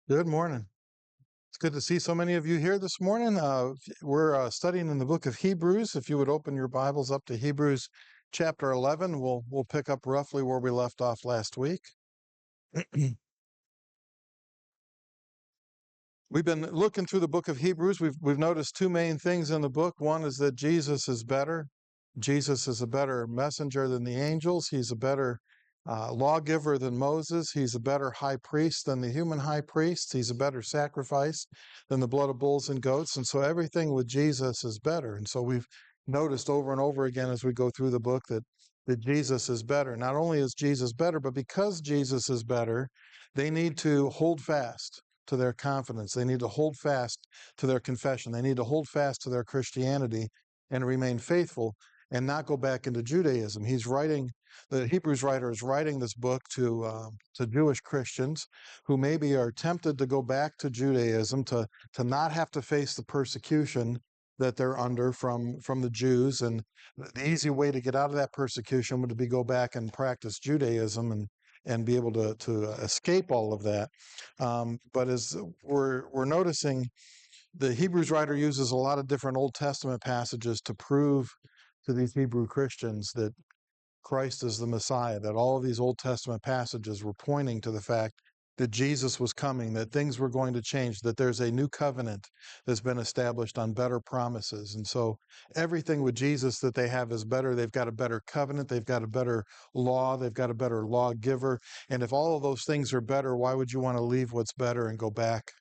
Good morning. It's good to see so many of you here this morning. We're studying in the book of Hebrews. If you would open your Bibles up to Hebrews chapter 11, we'll pick up roughly where we left off last week. We've been looking through the book of Hebrews. We've noticed two main things in the book. One is that Jesus is better. Jesus is a better messenger than the angels. He's a better lawgiver than Moses. He's a better high priest than the human high priest. He's a better sacrifice than the blood of bulls and goats. And so everything with Jesus is better. And so we've noticed over and over again as we go through the book that Jesus is better. Not only is Jesus better, but because Jesus is better, they need to hold fast to their confidence. They need to hold fast to their confession. They need to hold fast to their Christianity and remain faithful and not go back into Judaism. The Hebrews writer is writing this book to Jewish Christians who maybe are tempted to go back to Judaism to not have to face the persecution that they're under from the Jews. And the easy way to get out of that persecution would be go back and practice Judaism and be able to escape all of that. But as we're noticing, the Hebrews writer uses a lot of different Old Testament passages to prove to these Hebrew Christians that Christ is the Messiah, that all of these Old Testament passages were pointing to the fact that Jesus was coming, that things were going to change, that there's a new covenant that's been established on better promises. And so everything with Jesus that they have is better. They've got a better covenant, they've got a better law, they've got a better lawgiver. And if all of those things are better, why would you want to leave what's better and go back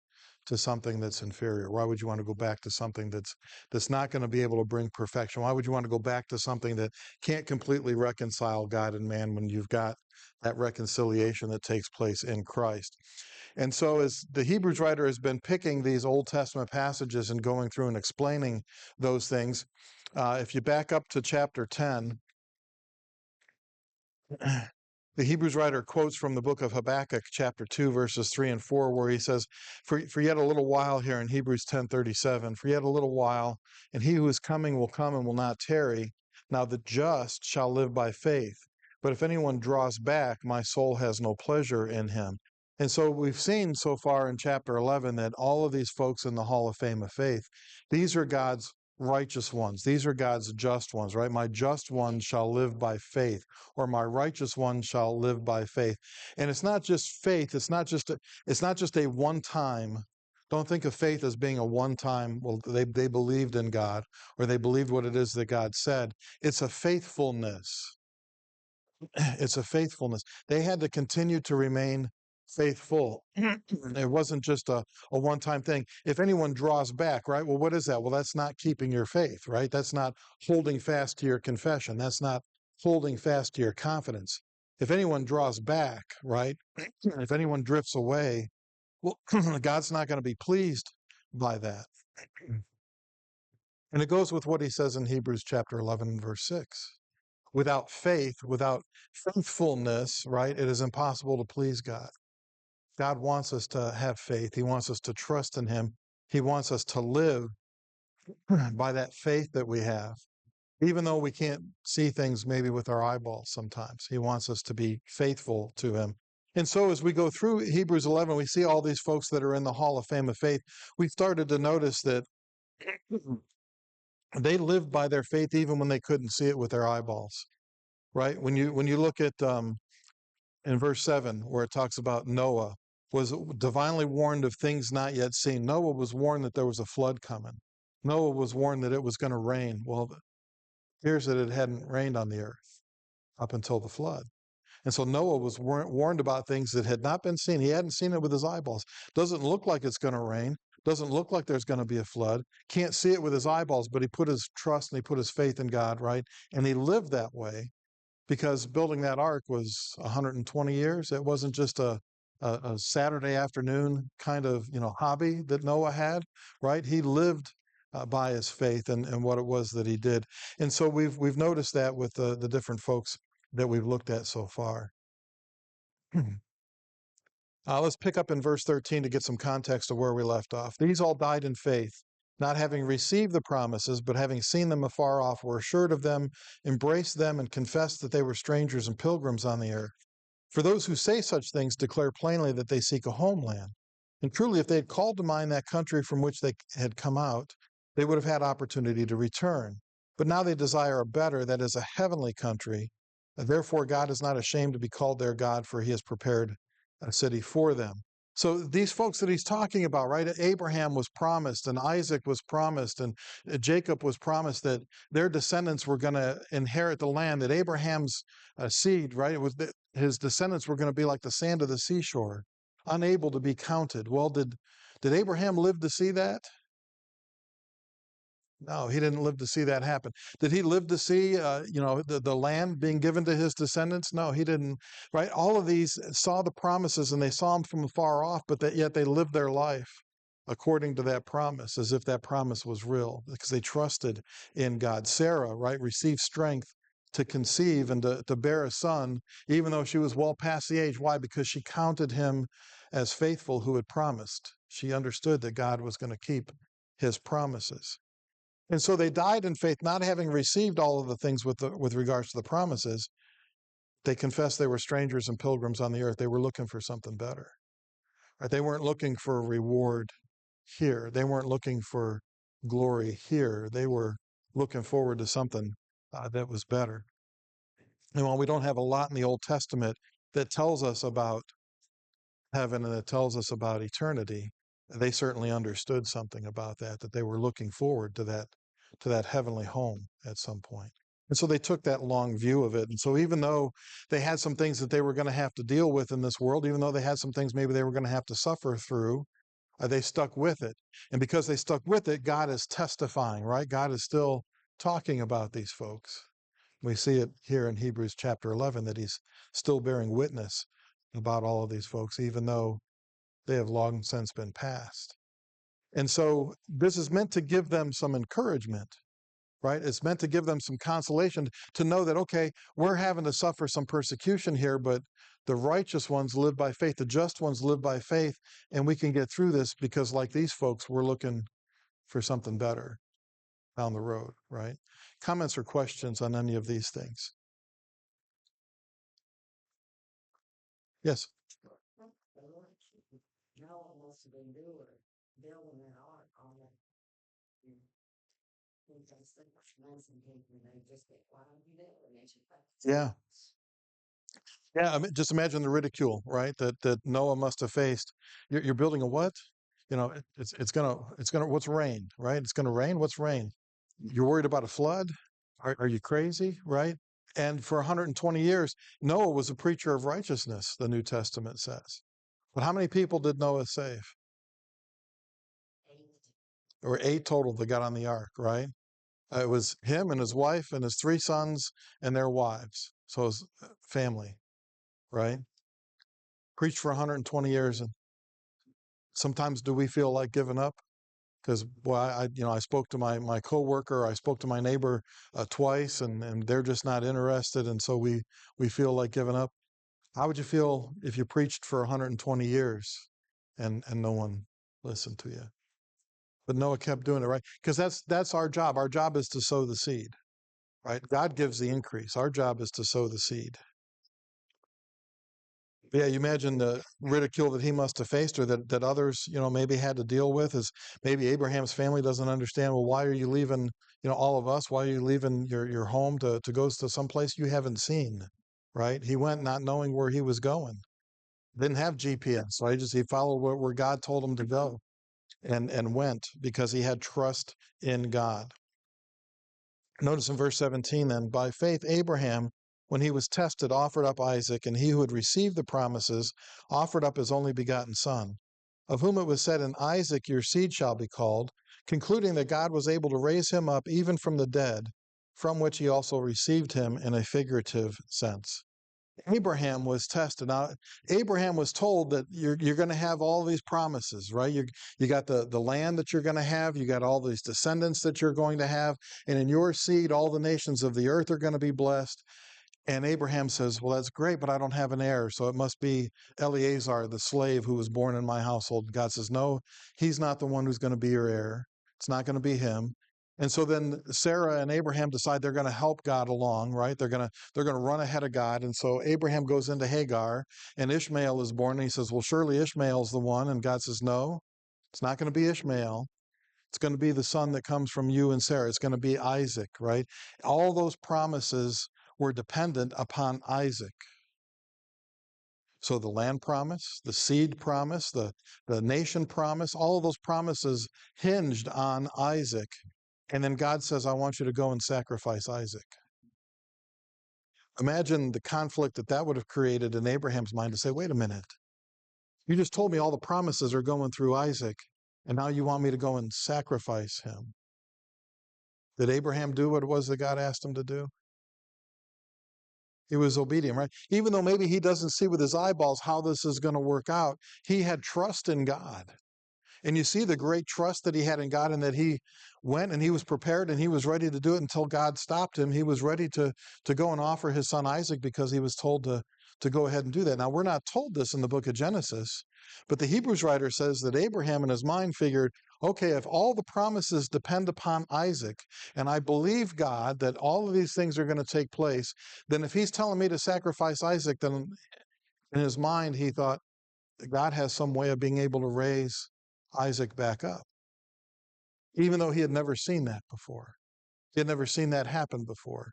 to something that's inferior? Why would you want to go back to something that's not going to be able to bring perfection? Why would you want to go back to something that can't completely reconcile God and man when you've got that reconciliation that takes place in Christ? And so, as the Hebrews writer has been picking these Old Testament passages and going through and explaining those things, if you back up to chapter 10, the Hebrews writer quotes from the book of Habakkuk, chapter 2, verses 3 and 4, where he says, for yet a little while here in Hebrews 10:37, for yet a little while, and he who is coming will come and will not tarry. Now the just shall live by faith. But if anyone draws back, my soul has no pleasure in him. And so we've seen so far in chapter 11 that all of these folks in the Hall of Fame of Faith, these are God's righteous ones. These are God's just ones, right? My just one shall live by faith, or my righteous one shall live by faith. And it's not just faith, it's not just a one time. Don't think of faith as being a one time, well, they believed in God, or they believed what it is that God said. It's a faithfulness. It's a faithfulness. They had to continue to remain faithful. It wasn't just a one time thing. If anyone draws back, right? Well, what is that? Well, that's not keeping your faith, right? That's not holding fast to your confession. That's not holding fast to your confidence. If anyone draws back, right? If anyone drifts away, well, God's not going to be pleased by that. And it goes with what he says in Hebrews chapter 11, verse 6. Without faith, without faithfulness, right, it is impossible to please God. God wants us to have faith. He wants us to trust in him. He wants us to live by that faith that we have. Even though we can't see things maybe with our eyeballs sometimes, he wants us to be faithful to him. And so as we go through Hebrews 11, we see all these folks that are in the Hall of Fame of Faith. We started to notice that they lived by their faith even when they couldn't see it with their eyeballs, right? When you look at in verse 7, where it talks about Noah was divinely warned of things not yet seen. Noah was warned that there was a flood coming. Noah was warned that it was going to rain. Well, it appears that it hadn't rained on the earth up until the flood. And so Noah was warned about things that had not been seen. He hadn't seen it with his eyeballs. Doesn't look like it's going to rain. Doesn't look like there's going to be a flood. Can't see it with his eyeballs, but he put his trust and he put his faith in God, right? And he lived that way because building that ark was 120 years. It wasn't just a Saturday afternoon kind of hobby that Noah had, right? He lived by his faith and what it was that he did. And so we've noticed that with the different folks that we've looked at so far. Let's pick up in verse 13 to get some context of where we left off. These all died in faith, not having received the promises, but having seen them afar off, were assured of them, embraced them, and confessed that they were strangers and pilgrims on the earth. For those who say such things declare plainly that they seek a homeland. And truly, if they had called to mind that country from which they had come out, they would have had opportunity to return. But now they desire a better, that is, a heavenly country. Therefore, God is not ashamed to be called their God, for he has prepared a city for them. So these folks that he's talking about, right? Abraham was promised, and Isaac was promised, and Jacob was promised that their descendants were going to inherit the land, that Abraham's seed, right? It was his descendants were going to be like the sand of the seashore, unable to be counted. Well, did Abraham live to see that? No, he didn't live to see that happen. Did he live to see, the land being given to his descendants? No, he didn't. Right? All of these saw the promises and they saw them from afar off, but yet they lived their life according to that promise, as if that promise was real, because they trusted in God. Sarah, right, received strength to conceive and to bear a son, even though she was well past the age. Why? Because she counted him as faithful who had promised. She understood that God was going to keep his promises. And so they died in faith, not having received all of the things with regards to the promises. They confessed they were strangers and pilgrims on the earth. They were looking for something better. Right? They weren't looking for a reward here. They weren't looking for glory here. They were looking forward to something that was better. And while we don't have a lot in the Old Testament that tells us about heaven and that tells us about eternity, they certainly understood something about that they were looking forward to that heavenly home at some point. And so they took that long view of it. And so even though they had some things that they were going to have to deal with in this world, even though they had some things maybe they were going to have to suffer through, they stuck with it. And because they stuck with it, God is testifying, right? God is still talking about these folks. We see it here in Hebrews chapter 11 that he's still bearing witness about all of these folks, even though they have long since been passed. And so this is meant to give them some encouragement, right? It's meant to give them some consolation to know that, okay, we're having to suffer some persecution here, but the righteous ones live by faith, the just ones live by faith, and we can get through this because, like these folks, we're looking for something better down the road, right? Comments or questions on any of these things? Yes. Yeah. Yeah, I mean, just imagine the ridicule, right? That Noah must have faced. You're building a what? It's gonna. What's rain, right? It's gonna rain. What's rain? You're worried about a flood? Are you crazy, right? And for 120 years, Noah was a preacher of righteousness. The New Testament says. But how many people did Noah save? There were 8 total that got on the ark, right? It was him and his wife and his 3 sons and their wives. So his family, right? Preached for 120 years, and sometimes do we feel like giving up? Because boy, I spoke to my coworker, I spoke to my neighbor twice, and they're just not interested, and so we feel like giving up. How would you feel if you preached for 120 years and no one listened to you? But Noah kept doing it, right? Because that's our job. Our job is to sow the seed, right? God gives the increase. Our job is to sow the seed. But yeah, you imagine the ridicule that he must have faced, or that others, maybe had to deal with. Is maybe Abraham's family doesn't understand. Well, why are you leaving? All of us. Why are you leaving your home to go to some place you haven't seen? Right? He went not knowing where he was going. Didn't have GPS, so he followed where God told him to go, and went because he had trust in God. Notice in verse 17 then, by faith Abraham, when he was tested, offered up Isaac, and he who had received the promises offered up his only begotten son, of whom it was said, in Isaac your seed shall be called, concluding that God was able to raise him up even from the dead, from which he also received him in a figurative sense. Abraham was tested. Now, Abraham was told that you're going to have all these promises, right? You got the land that you're going to have. You got all these descendants that you're going to have. And in your seed, all the nations of the earth are going to be blessed. And Abraham says, well, that's great, but I don't have an heir. So it must be Eleazar, the slave who was born in my household. God says, no, he's not the one who's going to be your heir. It's not going to be him. And so then Sarah and Abraham decide they're going to help God along, right? They're going to run ahead of God. And so Abraham goes into Hagar, and Ishmael is born. And he says, well, surely Ishmael's the one. And God says, no, it's not going to be Ishmael. It's going to be the son that comes from you and Sarah. It's going to be Isaac, right? All those promises were dependent upon Isaac. So the land promise, the seed promise, the nation promise, all of those promises hinged on Isaac. And then God says, I want you to go and sacrifice Isaac. Imagine the conflict that would have created in Abraham's mind to say, wait a minute, you just told me all the promises are going through Isaac, and now you want me to go and sacrifice him. Did Abraham do what it was that God asked him to do? He was obedient, right? Even though maybe he doesn't see with his eyeballs how this is going to work out, he had trust in God. And you see the great trust that he had in God, and that he went and he was prepared and he was ready to do it until God stopped him. He was ready to go and offer his son Isaac because he was told to go ahead and do that. Now, we're not told this in the book of Genesis, but the Hebrews writer says that Abraham in his mind figured, okay, if all the promises depend upon Isaac, and I believe God that all of these things are going to take place, then if he's telling me to sacrifice Isaac, then in his mind he thought God has some way of being able to raise Isaac back up, even though he had never seen that before. He had never seen that happen before.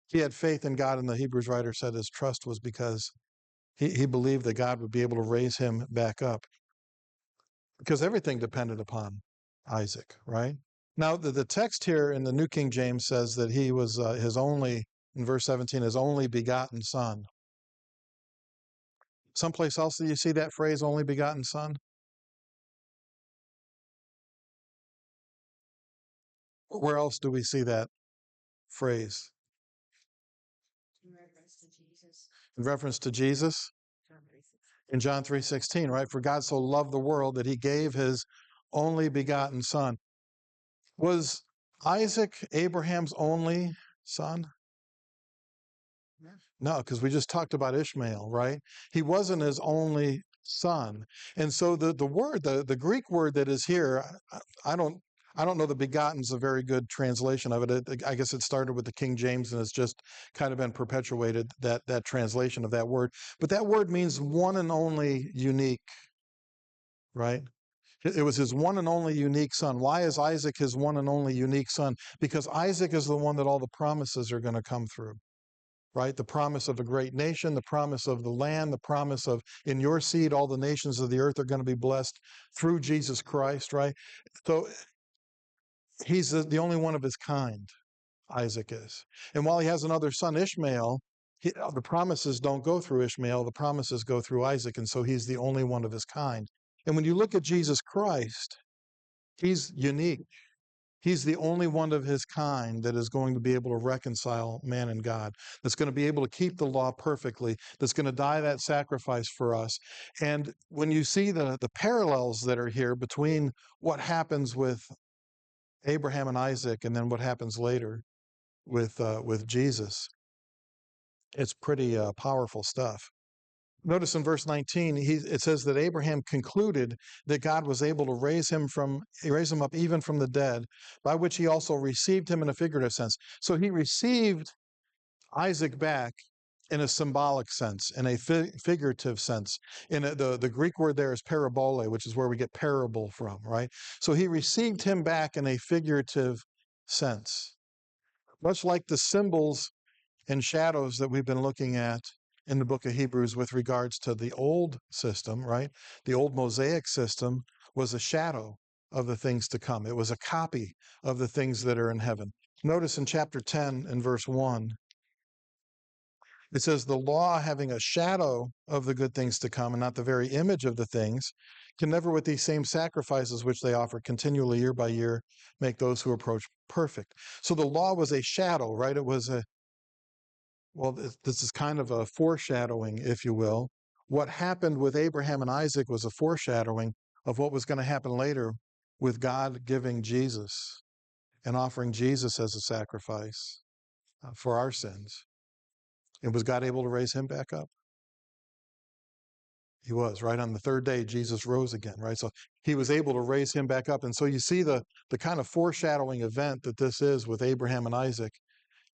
He had faith in God, and the Hebrews writer said his trust was because he believed that God would be able to raise him back up, because everything depended upon Isaac, right? Now, the text here in the New King James says that he was his only, in verse 17, his only begotten son. Someplace else do you see that phrase, only begotten son? Where else do we see that phrase? In reference to Jesus. In reference to Jesus? In John 3:16, right? For God so loved the world that he gave his only begotten son. Was Isaac Abraham's only son? No, because we just talked about Ishmael, right? He wasn't his only son. And so the word, the Greek word that is here, I don't I don't know that begotten's a very good translation of it. I guess it started with the King James and it's just kind of been perpetuated, that translation of that word. But that word means one and only unique, right? It was his one and only unique son. Why is Isaac his one and only unique son? Because Isaac is the one that all the promises are going to come through, right? The promise of a great nation, the promise of the land, the promise of in your seed, all the nations of the earth are going to be blessed through Jesus Christ, right? So he's the only one of his kind, Isaac is. And while he has another son, Ishmael, the promises don't go through Ishmael, the promises go through Isaac. And so he's the only one of his kind. And when you look at Jesus Christ, he's unique. He's the only one of his kind that is going to be able to reconcile man and God, that's going to be able to keep the law perfectly, that's going to die that sacrifice for us. And when you see the parallels that are here between what happens with Abraham and Isaac and then what happens later with Jesus, it's pretty powerful stuff. Notice in verse 19, it says that Abraham concluded that God was able to raise him up even from the dead, by which he also received him in a figurative sense. So he received Isaac back in a symbolic sense, in a figurative sense. The Greek word there is parabole, which is where we get parable from, right? So he received him back in a figurative sense. Much like the symbols and shadows that we've been looking at in the book of Hebrews with regards to the old system, right? The old Mosaic system was a shadow of the things to come. It was a copy of the things that are in heaven. Notice in chapter 10 and verse 1, it says, the law having a shadow of the good things to come and not the very image of the things, can never with these same sacrifices which they offer continually year by year make those who approach perfect. So the law was a shadow, right? It was this is kind of a foreshadowing, if you will. What happened with Abraham and Isaac was a foreshadowing of what was going to happen later with God giving Jesus and offering Jesus as a sacrifice for our sins. And was God able to raise him back up? He was, right? On the third day, Jesus rose again, right? So he was able to raise him back up. And so you see the kind of foreshadowing event that this is with Abraham and Isaac.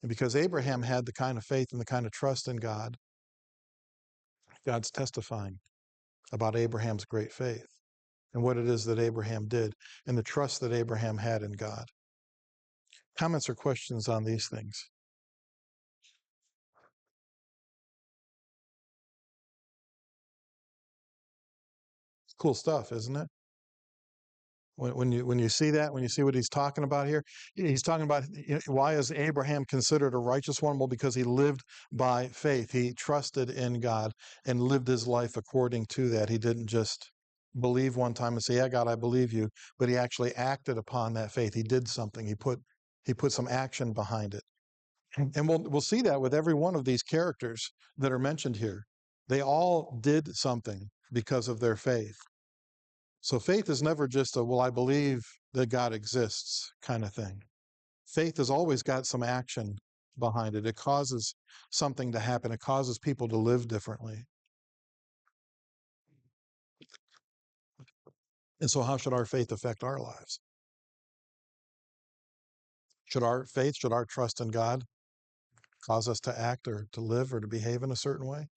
And because Abraham had the kind of faith and the kind of trust in God, God's testifying about Abraham's great faith and what it is that Abraham did and the trust that Abraham had in God. Comments or questions on these things? Cool stuff, isn't it? When you see that, when you see what he's talking about here, he's talking about why is Abraham considered a righteous one? Well, because he lived by faith. He trusted in God and lived his life according to that. He didn't just believe one time and say, "Yeah, God, I believe you," but he actually acted upon that faith. He did something. He put some action behind it. And we'll see that with every one of these characters that are mentioned here. They all did something because of their faith. So faith is never just a, well, I believe that God exists kind of thing. Faith has always got some action behind it. It causes something to happen. It causes people to live differently. And so how should our faith affect our lives? Should our faith, should our trust in God cause us to act or to live or to behave in a certain way?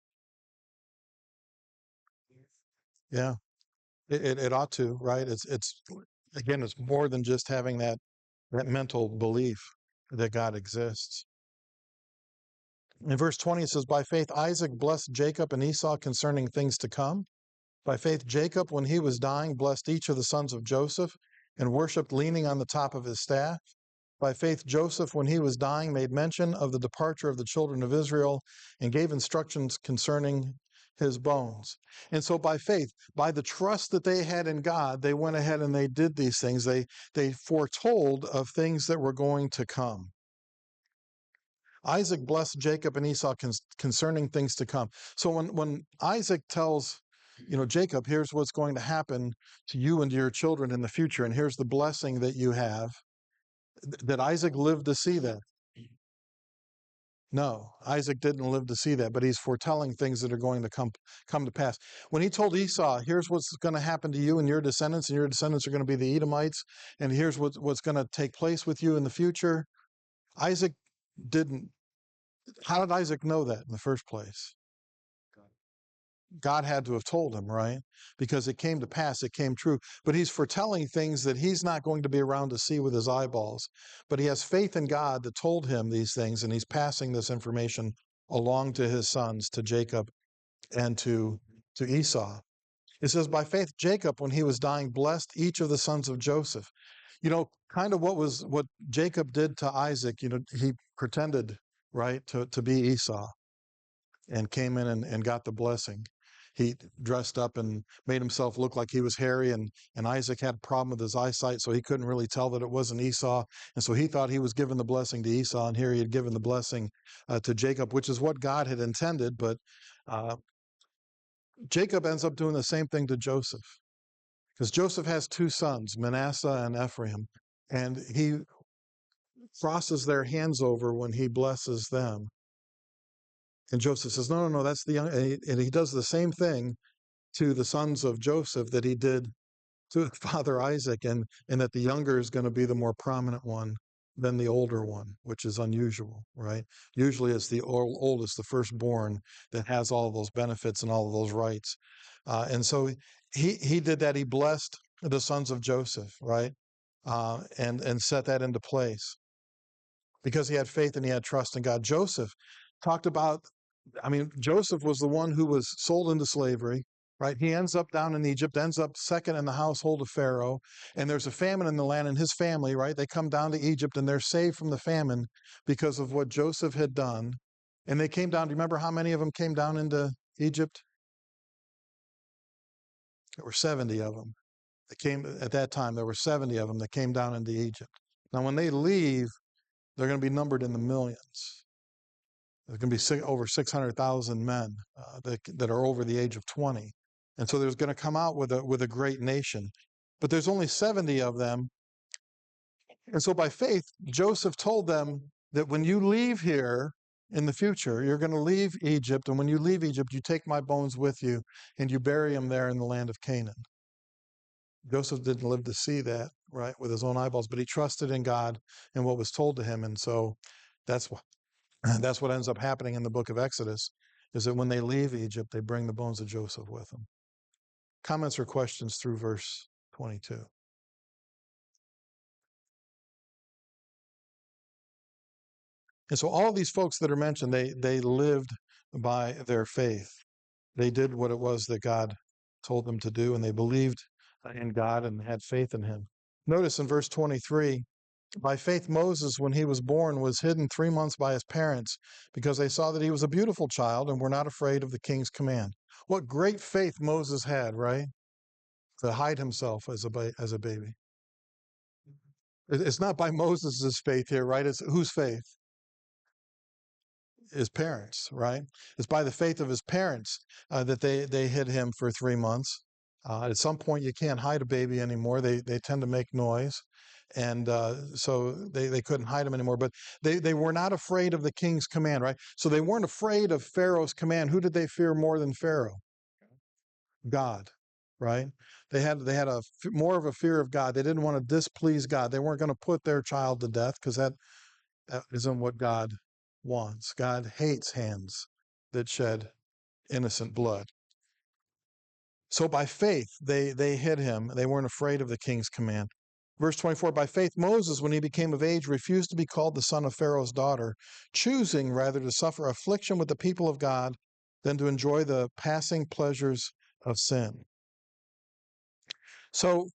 Yeah, it ought to, right? It's again, it's more than just having that mental belief that God exists. In verse 20, it says, by faith, Isaac blessed Jacob and Esau concerning things to come. By faith, Jacob, when he was dying, blessed each of the sons of Joseph and worshiped leaning on the top of his staff. By faith, Joseph, when he was dying, made mention of the departure of the children of Israel and gave instructions concerning his bones. And so by faith, by the trust that they had in God, they went ahead and they did these things. They foretold of things that were going to come. Isaac blessed Jacob and Esau concerning things to come. So when Isaac tells, Jacob, here's what's going to happen to you and to your children in the future, and here's the blessing that you have, did Isaac live to see that? No, Isaac didn't live to see that, but he's foretelling things that are going to come to pass. When he told Esau, here's what's going to happen to you and your descendants are going to be the Edomites, and here's what's going to take place with you in the future, Isaac didn't. How did Isaac know that in the first place? God had to have told him, right? Because it came to pass, it came true. But he's foretelling things that he's not going to be around to see with his eyeballs. But he has faith in God that told him these things, and he's passing this information along to his sons, to Jacob and to Esau. It says, by faith, Jacob, when he was dying, blessed each of the sons of Joseph. Kind of what Jacob did to Isaac, he pretended, right, to be Esau and came in and got the blessing. He dressed up and made himself look like he was hairy, and Isaac had a problem with his eyesight, so he couldn't really tell that it wasn't Esau. And so he thought he was giving the blessing to Esau, and here he had given the blessing to Jacob, which is what God had intended. But Jacob ends up doing the same thing to Joseph, because Joseph has two sons, Manasseh and Ephraim, and he crosses their hands over when he blesses them. And Joseph says, no, that's the young. And he does the same thing to the sons of Joseph that he did to father Isaac, and that the younger is going to be the more prominent one than the older one, which is unusual, right? Usually it's the oldest, the firstborn, that has all of those benefits and all of those rights. And so he did that. He blessed the sons of Joseph, right? And set that into place because he had faith and he had trust in God. Joseph talked about, Joseph was the one who was sold into slavery, right? He ends up down in Egypt, ends up second in the household of Pharaoh, and there's a famine in the land, and his family, right? They come down to Egypt and they're saved from the famine because of what Joseph had done. And they came down. Do you remember how many of them came down into Egypt? There were 70 of them. At that time, there were 70 of them that came down into Egypt. Now, when they leave, they're going to be numbered in the millions. There's going to be over 600,000 men that are over the age of 20. And so there's going to come out with a great nation. But there's only 70 of them. And so by faith, Joseph told them that when you leave here in the future. You're going to leave Egypt, and when you leave Egypt, you take my bones with you, and you bury them there in the land of Canaan. Joseph didn't live to see that, right, with his own eyeballs, but he trusted in God and what was told to him. And so that's what that's what ends up happening in the book of Exodus, is that when they leave Egypt, they bring the bones of Joseph with them. Comments or questions through verse 22? And so all these folks that are mentioned, they lived by their faith. They did what it was that God told them to do, and they believed in God and had faith in him. Notice in verse 23, by faith Moses, when he was born, was hidden 3 months by his parents because they saw that he was a beautiful child and were not afraid of the king's command. What great faith Moses had, right? To hide himself as a baby. It's not by Moses' faith here, right? It's whose faith? His parents, right? It's by the faith of his parents that they hid him for 3 months. At some point, you can't hide a baby anymore. They tend to make noise. And so they couldn't hide him anymore. But they were not afraid of the king's command, right? So they weren't afraid of Pharaoh's command. Who did they fear more than Pharaoh? God, right? They had more of a fear of God. They didn't want to displease God. They weren't going to put their child to death because that isn't what God wants. God hates hands that shed innocent blood. So by faith, they hid him. They weren't afraid of the king's command. Verse 24, by faith, Moses, when he became of age, refused to be called the son of Pharaoh's daughter, choosing rather to suffer affliction with the people of God than to enjoy the passing pleasures of sin. So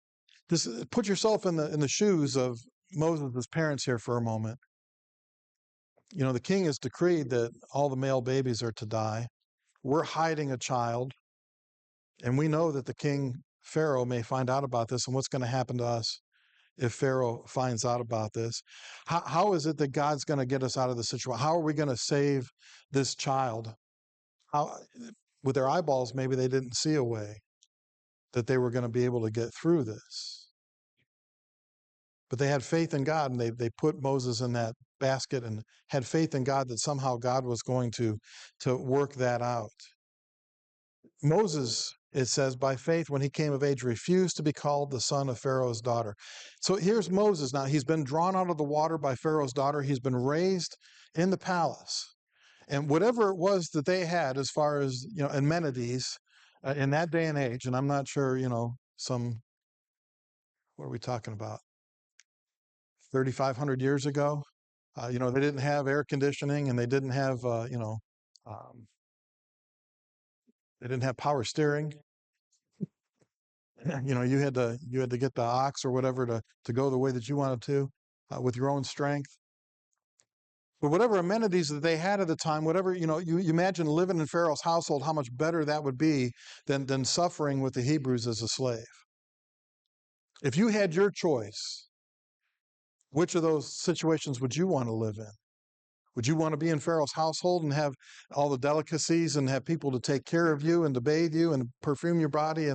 put yourself in the shoes of Moses' parents here for a moment. You know, the king has decreed that all the male babies are to die. We're hiding a child. And we know that the king, Pharaoh, may find out about this, and what's going to happen to us if Pharaoh finds out about this? How is it that God's going to get us out of the situation? How are we going to save this child? How, with their eyeballs, maybe they didn't see a way that they were going to be able to get through this. But they had faith in God, and they put Moses in that basket and had faith in God that somehow God was going to work that out. Moses, it says, by faith, when he came of age, refused to be called the son of Pharaoh's daughter. So here's Moses now. He's been drawn out of the water by Pharaoh's daughter. He's been raised in the palace. And whatever it was that they had as far as, amenities in that day and age, and I'm not sure, what are we talking about? 3,500 years ago? They didn't have air conditioning, and they didn't have, they didn't have power steering. You had to get the ox or whatever to go the way that you wanted to with your own strength. But whatever amenities that they had at the time, whatever, you imagine living in Pharaoh's household, how much better that would be than suffering with the Hebrews as a slave. If you had your choice, which of those situations would you want to live in? Would you want to be in Pharaoh's household and have all the delicacies and have people to take care of you and to bathe you and perfume your body,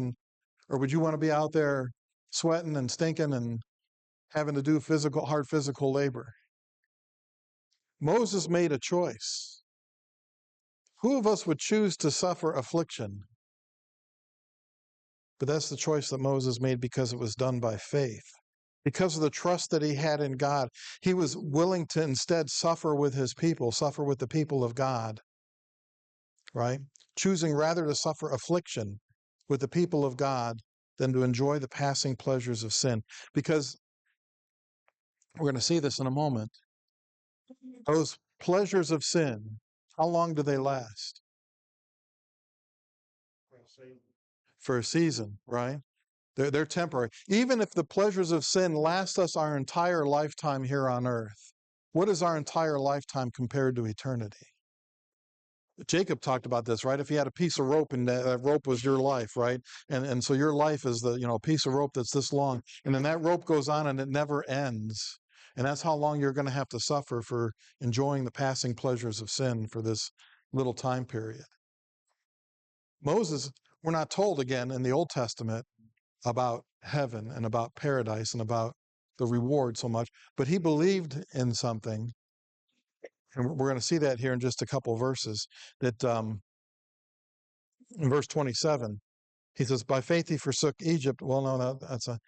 or would you want to be out there sweating and stinking and having to do hard physical labor? Moses made a choice. Who of us would choose to suffer affliction? But that's the choice that Moses made because it was done by faith. Because of the trust that he had in God, he was willing to instead suffer with his people, suffer with the people of God, right? Choosing rather to suffer affliction with the people of God than to enjoy the passing pleasures of sin. Because we're going to see this in a moment. Those pleasures of sin, how long do they last? For a season, right? They're temporary. Even if the pleasures of sin last us our entire lifetime here on earth, what is our entire lifetime compared to eternity? Jacob talked about this, right? If he had a piece of rope and that rope was your life, right? And so your life is the piece of rope that's this long, and then that rope goes on and it never ends. And that's how long you're going to have to suffer for enjoying the passing pleasures of sin for this little time period. Moses, we're not told again in the Old Testament about heaven and about paradise and about the reward so much, but he believed in something And we're going to see that here in just a couple of verses. That in verse 27, he says, "By faith he forsook Egypt." Well, no, that's a.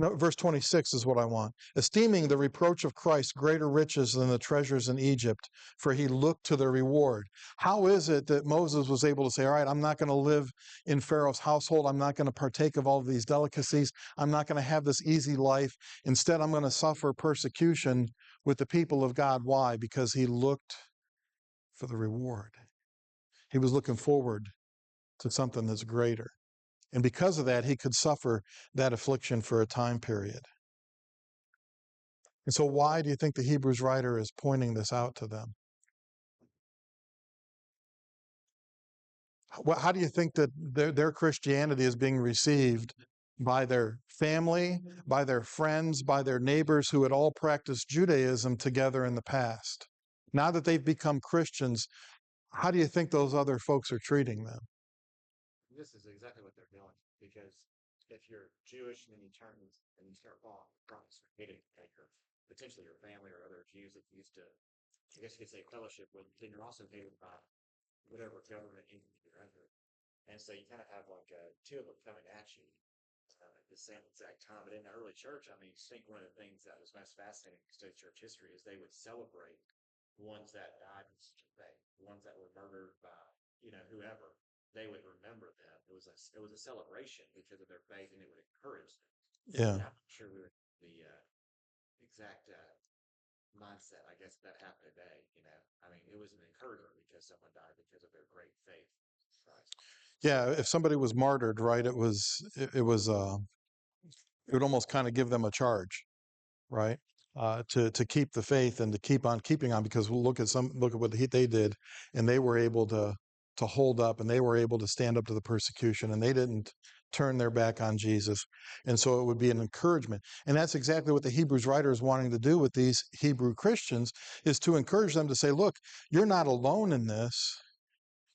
No, verse 26 is what I want. "Esteeming the reproach of Christ greater riches than the treasures in Egypt, for he looked to the reward." How is it that Moses was able to say, all right, I'm not going to live in Pharaoh's household. I'm not going to partake of all of these delicacies. I'm not going to have this easy life. Instead, I'm going to suffer persecution with the people of God. Why? Because he looked for the reward. He was looking forward to something that's greater. And because of that, he could suffer that affliction for a time period. And so why do you think the Hebrews writer is pointing this out to them? How do you think that their Christianity is being received by their family, by their friends, by their neighbors who had all practiced Judaism together in the past? Now that they've become Christians, how do you think those other folks are treating them? This is exactly what they're doing, because if you're Jewish and then you turn and you start following Christ, or hating potentially your family or other Jews that you used to, I guess you could say, fellowship with, then you're also hated by whatever government entity you're under. And so you kind of have like two of them coming at you at the same exact time. But in the early church, I mean, I think one of the things that was most fascinating to study church history is they would celebrate the ones that died in such a faith, the ones that were murdered by, whoever. They would remember them. It was a celebration because of their faith, and it would encourage them. Yeah. And I'm not sure we would the exact mindset, I guess, that happened today. I mean, it was an encouragement because someone died because of their great faith. Right. Yeah, if somebody was martyred, right, it would almost kind of give them a charge, right? To keep the faith and to keep on keeping on, because we'll look at what they did, and they were able to hold up, and they were able to stand up to the persecution, and they didn't turn their back on Jesus. And so it would be an encouragement. And that's exactly what the Hebrews writer is wanting to do with these Hebrew Christians, is to encourage them to say, look, you're not alone in this.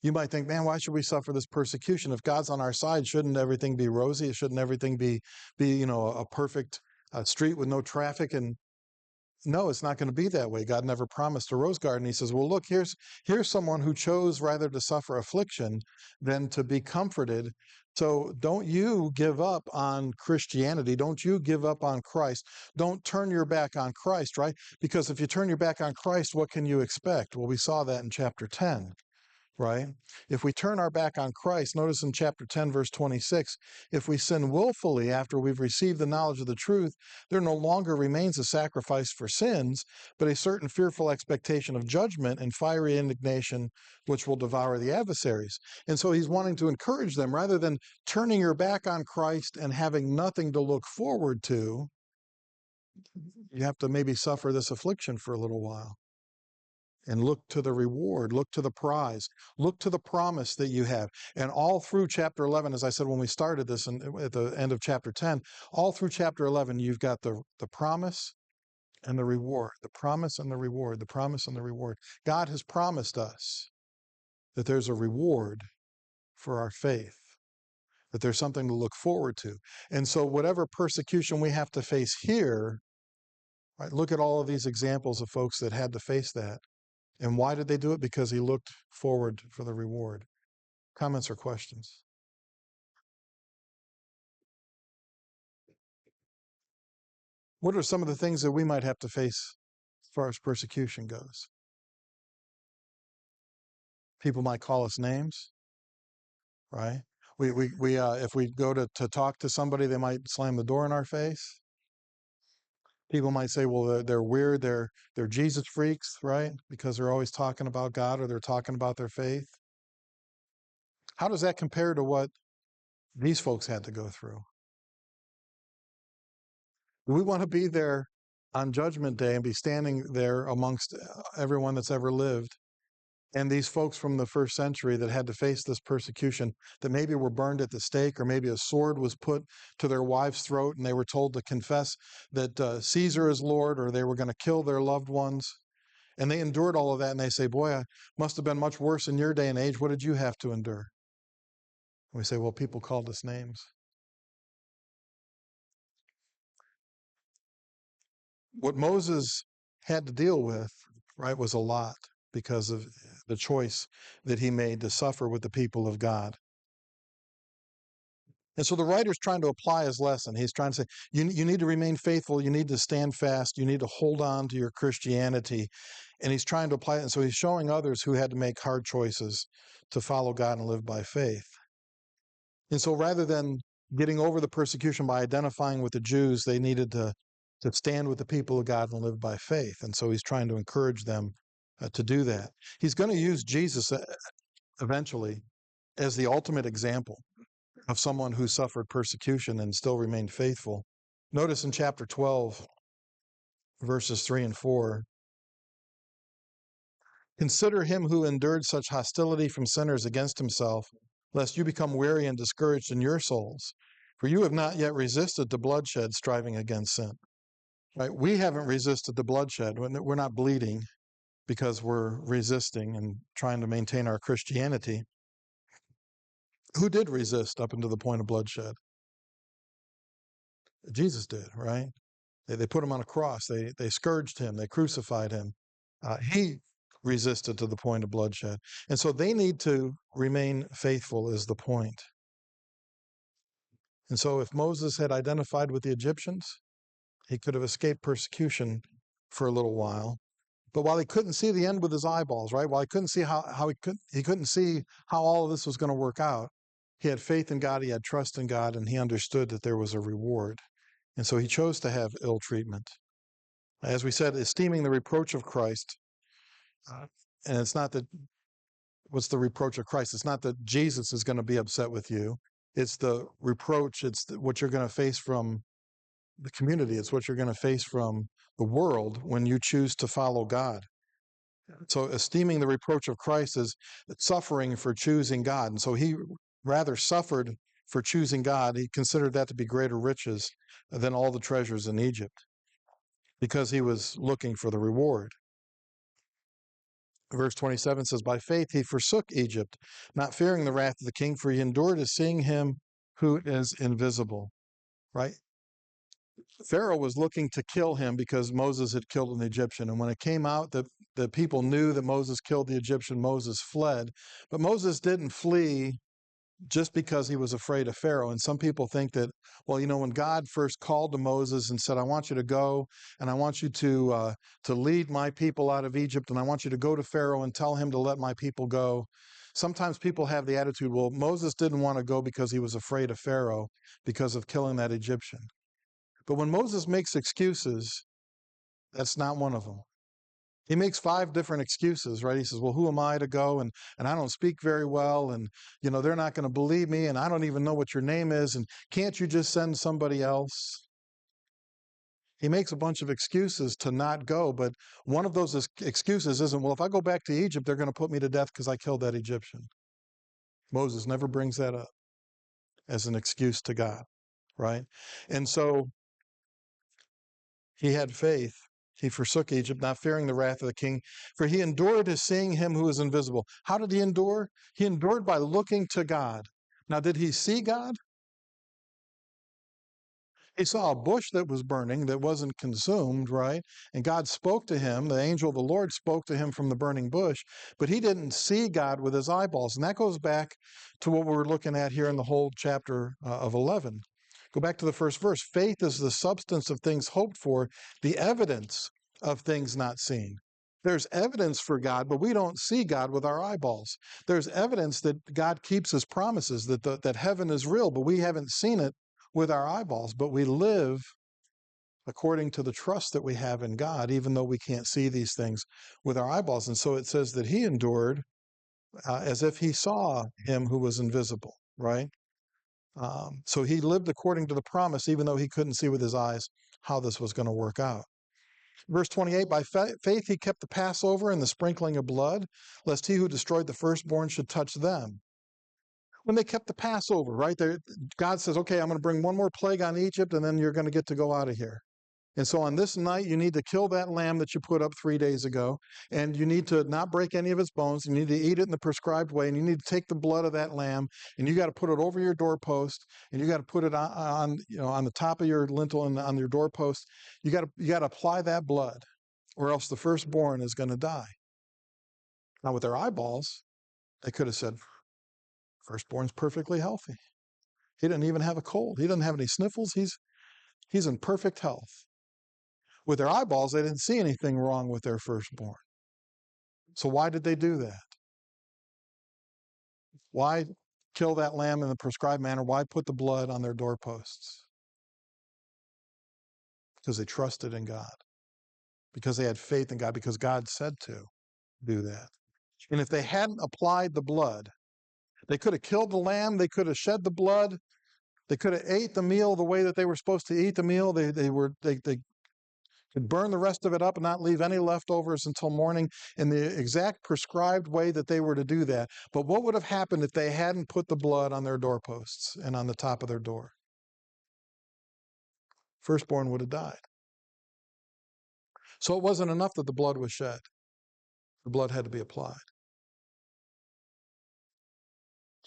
You might think, man, why should we suffer this persecution? If God's on our side, shouldn't everything be rosy? Shouldn't everything be a perfect street with no traffic? And no, it's not going to be that way. God never promised a rose garden. He says, well, look, here's someone who chose rather to suffer affliction than to be comforted. So don't you give up on Christianity. Don't you give up on Christ. Don't turn your back on Christ, right? Because if you turn your back on Christ, what can you expect? Well, we saw that in chapter 10. Right? If we turn our back on Christ, notice in chapter 10, verse 26, if we sin willfully after we've received the knowledge of the truth, there no longer remains a sacrifice for sins, but a certain fearful expectation of judgment and fiery indignation, which will devour the adversaries. And so he's wanting to encourage them, rather than turning your back on Christ and having nothing to look forward to, you have to maybe suffer this affliction for a little while. And look to the reward, look to the prize, look to the promise that you have. And all through chapter 11, as I said when we started this and at the end of chapter 10, all through chapter 11, you've got the promise and the reward, the promise and the reward, the promise and the reward. God has promised us that there's a reward for our faith, that there's something to look forward to. And so whatever persecution we have to face here, right, look at all of these examples of folks that had to face that. And why did they do it? Because he looked forward for the reward. Comments or questions? What are some of the things that we might have to face as far as persecution goes? People might call us names, right? If we go to talk to somebody, they might slam the door in our face. People might say, well, they're weird, they're Jesus freaks, right? Because they're always talking about God, or they're talking about their faith. How does that compare to what these folks had to go through? We want to be there on Judgment Day and be standing there amongst everyone that's ever lived. And these folks from the first century that had to face this persecution, that maybe were burned at the stake, or maybe a sword was put to their wife's throat and they were told to confess that Caesar is Lord, or they were going to kill their loved ones. And they endured all of that, and they say, boy, it must have been much worse in your day and age. What did you have to endure? And we say, well, people called us names. What Moses had to deal with right, was a lot because of the choice that he made to suffer with the people of God. And so the writer's trying to apply his lesson. He's trying to say, you need to remain faithful. You need to stand fast. You need to hold on to your Christianity. And he's trying to apply it. And so he's showing others who had to make hard choices to follow God and live by faith. And so rather than getting over the persecution by identifying with the Jews, they needed to stand with the people of God and live by faith. And so he's trying to encourage them to do that. He's going to use Jesus eventually as the ultimate example of someone who suffered persecution and still remained faithful. Notice in chapter 12, verses 3 and 4, consider him who endured such hostility from sinners against himself, lest you become weary and discouraged in your souls. For you have not yet resisted to bloodshed, striving against sin. Right? We haven't resisted the bloodshed. We're not bleeding because we're resisting and trying to maintain our Christianity. Who did resist up until the point of bloodshed? Jesus did, right? They put him on a cross. They scourged him. They crucified him. He resisted to the point of bloodshed. And so they need to remain faithful is the point. And so if Moses had identified with the Egyptians, he could have escaped persecution for a little while. But while he couldn't see the end with his eyeballs, right? While he couldn't see how he couldn't see how all of this was going to work out, he had faith in God, he had trust in God, and he understood that there was a reward. And so he chose to have ill treatment. As we said, esteeming the reproach of Christ, and it's not that, what's the reproach of Christ? It's not that Jesus is going to be upset with you. It's the reproach, it's what you're going to face from the community. It's what you're going to face from the world when you choose to follow God. So esteeming the reproach of Christ is suffering for choosing God. And so he rather suffered for choosing God. He considered that to be greater riches than all the treasures in Egypt because he was looking for the reward. Verse 27 says, by faith he forsook Egypt, not fearing the wrath of the king, for he endured as seeing him who is invisible. Right? Pharaoh was looking to kill him because Moses had killed an Egyptian. And when it came out that the people knew that Moses killed the Egyptian, Moses fled. But Moses didn't flee just because he was afraid of Pharaoh. And some people think that, well, when God first called to Moses and said, I want you to go and I want you to lead my people out of Egypt, and I want you to go to Pharaoh and tell him to let my people go. Sometimes people have the attitude, well, Moses didn't want to go because he was afraid of Pharaoh because of killing that Egyptian. But when Moses makes excuses, that's not one of them. He makes 5 different excuses, right? He says, well, who am I to go? And I don't speak very well. And, they're not going to believe me. And I don't even know what your name is. And can't you just send somebody else? He makes a bunch of excuses to not go. But one of those excuses isn't, well, if I go back to Egypt, they're going to put me to death because I killed that Egyptian. Moses never brings that up as an excuse to God, right? And so he had faith. He forsook Egypt, not fearing the wrath of the king, for he endured as seeing him who is invisible. How did he endure? He endured by looking to God. Now, did he see God? He saw a bush that was burning, that wasn't consumed, right? And God spoke to him. The angel of the Lord spoke to him from the burning bush, but he didn't see God with his eyeballs. And that goes back to what we're looking at here in the whole chapter of 11. Go back to the first verse. Faith is the substance of things hoped for, the evidence of things not seen. There's evidence for God, but we don't see God with our eyeballs. There's evidence that God keeps his promises, that heaven is real, but we haven't seen it with our eyeballs. But we live according to the trust that we have in God, even though we can't see these things with our eyeballs. And so it says that he endured as if he saw him who was invisible, right? So he lived according to the promise, even though he couldn't see with his eyes how this was going to work out. Verse 28, by faith he kept the Passover and the sprinkling of blood, lest he who destroyed the firstborn should touch them. When they kept the Passover, right there, God says, okay, I'm going to bring one more plague on Egypt, and then you're going to get to go out of here. And so on this night, you need to kill that lamb that you put up 3 days ago, and you need to not break any of its bones. You need to eat it in the prescribed way, and you need to take the blood of that lamb, and you got to put it over your doorpost, and you got to put it on the top of your lintel and on your doorpost. You got to apply that blood. or else the firstborn is going to die. Now, with their eyeballs, they could have said, firstborn's perfectly healthy. He didn't even have a cold. He doesn't have any sniffles. He's in perfect health. With their eyeballs, they didn't see anything wrong with their firstborn. So why did they do that? Why kill that lamb in the prescribed manner? Why put the blood on their doorposts? Because they trusted in God. Because they had faith in God. Because God said to do that. And if they hadn't applied the blood, they could have killed the lamb. They could have shed the blood. They could have ate the meal the way that they were supposed to eat the meal. They could burn the rest of it up and not leave any leftovers until morning in the exact prescribed way that they were to do that. But what would have happened if they hadn't put the blood on their doorposts and on the top of their door? Firstborn would have died. So it wasn't enough that the blood was shed. The blood had to be applied.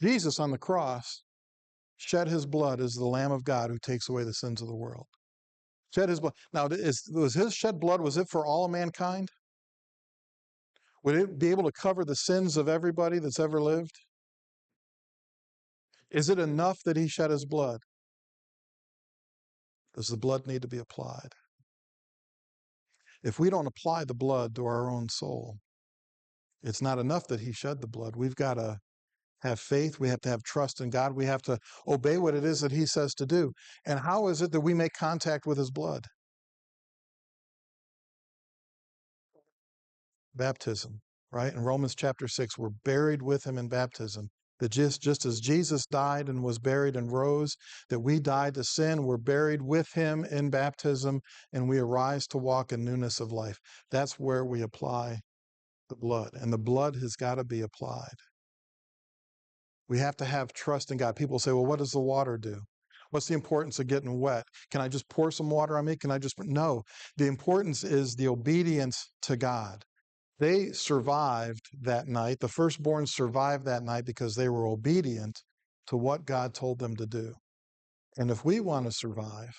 Jesus on the cross shed his blood as the Lamb of God who takes away the sins of the world. Shed his blood. Now, was his shed blood, was it for all of mankind? Would it be able to cover the sins of everybody that's ever lived? Is it enough that he shed his blood? Does the blood need to be applied? If we don't apply the blood to our own soul, it's not enough that he shed the blood. We've got to have faith. We have to have trust in God. We have to obey what it is that he says to do. And how is it that we make contact with his blood? Baptism, right? In Romans chapter 6, we're buried with him in baptism. That just as Jesus died and was buried and rose, that we died to sin, we're buried with him in baptism, and we arise to walk in newness of life. That's where we apply the blood, and the blood has got to be applied. We have to have trust in God. People say, well, what does the water do? What's the importance of getting wet? Can I just pour some water on me? No. The importance is the obedience to God. They survived that night. The firstborn survived that night because they were obedient to what God told them to do. And if we want to survive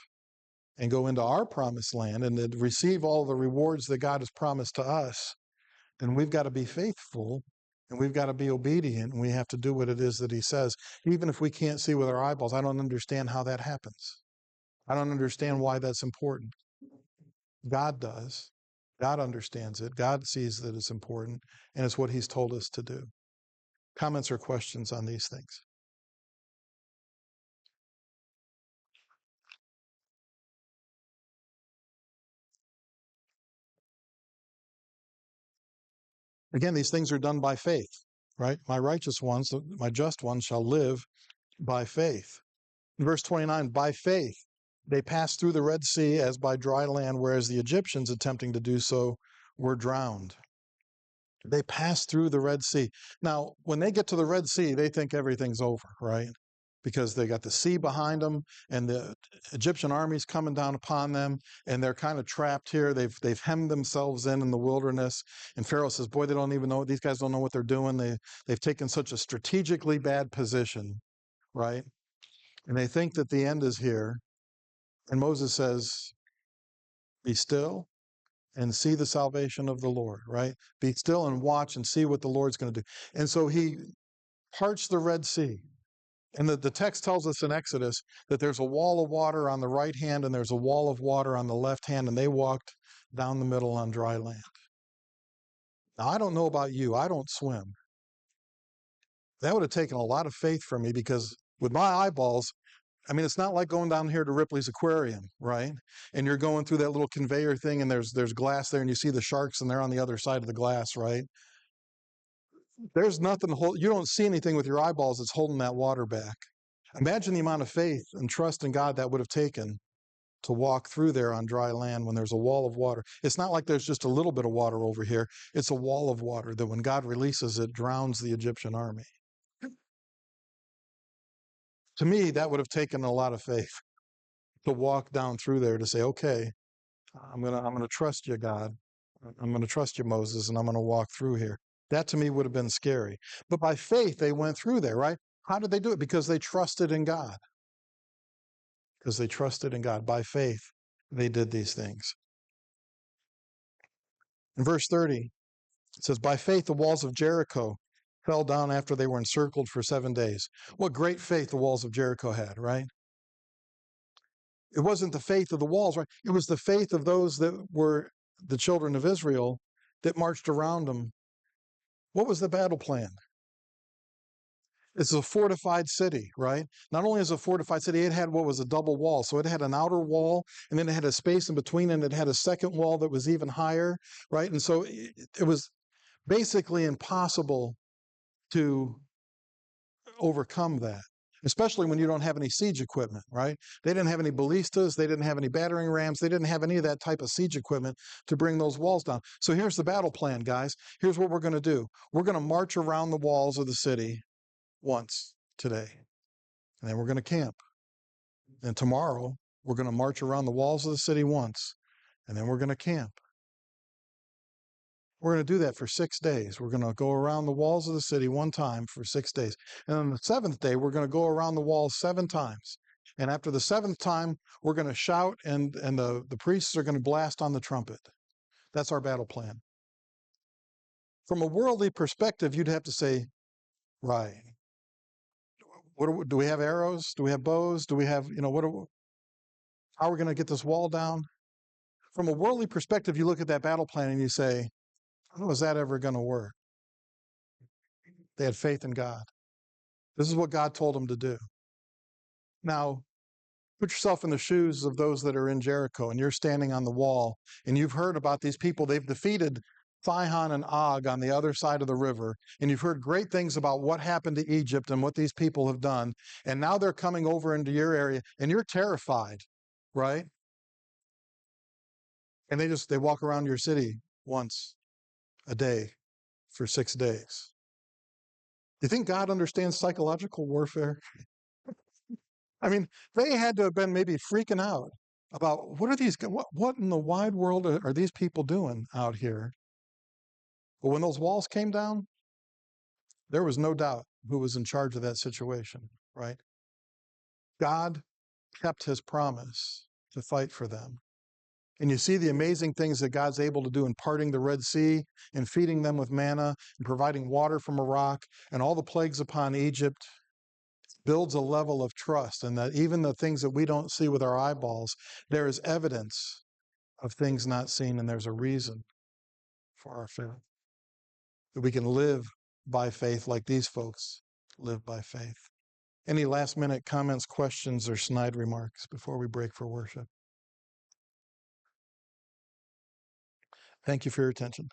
and go into our promised land and to receive all the rewards that God has promised to us, then we've got to be faithful and we've got to be obedient and we have to do what it is that he says. Even if we can't see with our eyeballs, I don't understand how that happens. I don't understand why that's important. God does. God understands it. God sees that it's important, and it's what he's told us to do. Comments or questions on these things? Again, these things are done by faith, right? My righteous ones, my just ones shall live by faith. In verse 29, by faith, they passed through the Red Sea as by dry land, whereas the Egyptians attempting to do so were drowned. They passed through the Red Sea. Now, when they get to the Red Sea, they think everything's over, right? Because they got the sea behind them and the Egyptian army's coming down upon them and they're kind of trapped here. They've hemmed themselves in the wilderness. And Pharaoh says, boy, they don't even know, these guys don't know what they're doing. They've taken such a strategically bad position, right? And they think that the end is here. And Moses says, be still and see the salvation of the Lord, right? Be still and watch and see what the Lord's going to do. And so he parts the Red Sea. And the text tells us in Exodus that there's a wall of water on the right hand and there's a wall of water on the left hand, and they walked down the middle on dry land. Now, I don't know about you. I don't swim. That would have taken a lot of faith from me because with my eyeballs, I mean, it's not like going down here to Ripley's Aquarium, right? And you're going through that little conveyor thing and there's glass there and you see the sharks and they're on the other side of the glass, right? There's nothing, you don't see anything with your eyeballs that's holding that water back. Imagine the amount of faith and trust in God that would have taken to walk through there on dry land when there's a wall of water. It's not like there's just a little bit of water over here. It's a wall of water that when God releases it, drowns the Egyptian army. To me, that would have taken a lot of faith to walk down through there to say, okay, I'm gonna trust you, God. I'm gonna trust you, Moses, and I'm gonna walk through here. That to me would have been scary. But by faith, they went through there, right? How did they do it? Because they trusted in God. Because they trusted in God. By faith, they did these things. In verse 30, it says, by faith, the walls of Jericho fell down after they were encircled for 7 days. What great faith the walls of Jericho had, right? It wasn't the faith of the walls, right? It was the faith of those that were the children of Israel that marched around them. What was the battle plan? It's a fortified city, right? Not only is it a fortified city, it had what was a double wall. So it had an outer wall, and then it had a space in between, and it had a second wall that was even higher, right? And so it was basically impossible to overcome that, especially when you don't have any siege equipment, right? They didn't have any ballistas, they didn't have any battering rams, they didn't have any of that type of siege equipment to bring those walls down. So here's the battle plan, guys. Here's what we're going to do. We're going to march around the walls of the city once today, and then we're going to camp. And tomorrow, we're going to march around the walls of the city once, and then we're going to camp. We're going to do that for 6 days. We're going to go around the walls of the city one time for 6 days. And on the 7th day, we're going to go around the walls 7 times. And after the 7th time, we're going to shout, and the priests are going to blast on the trumpet. That's our battle plan. From a worldly perspective, you'd have to say, right. Do we have arrows? Do we have bows? Do we have, how are we going to get this wall down? From a worldly perspective, you look at that battle plan and you say, how is that ever going to work? They had faith in God. This is what God told them to do. Now, put yourself in the shoes of those that are in Jericho, and you're standing on the wall, and you've heard about these people. They've defeated Sihon and Og on the other side of the river, and you've heard great things about what happened to Egypt and what these people have done, and now they're coming over into your area, and you're terrified, right? And they walk around your city once a day for 6 days. Do you think God understands psychological warfare? I mean, they had to have been maybe freaking out about what in the wide world are these people doing out here? But when those walls came down, there was no doubt who was in charge of that situation, right? God kept his promise to fight for them. And you see the amazing things that God's able to do in parting the Red Sea and feeding them with manna and providing water from a rock, and all the plagues upon Egypt builds a level of trust, and that even the things that we don't see with our eyeballs, there is evidence of things not seen, and there's a reason for our faith. That we can live by faith like these folks live by faith. Any last minute comments, questions, or snide remarks before we break for worship? Thank you for your attention.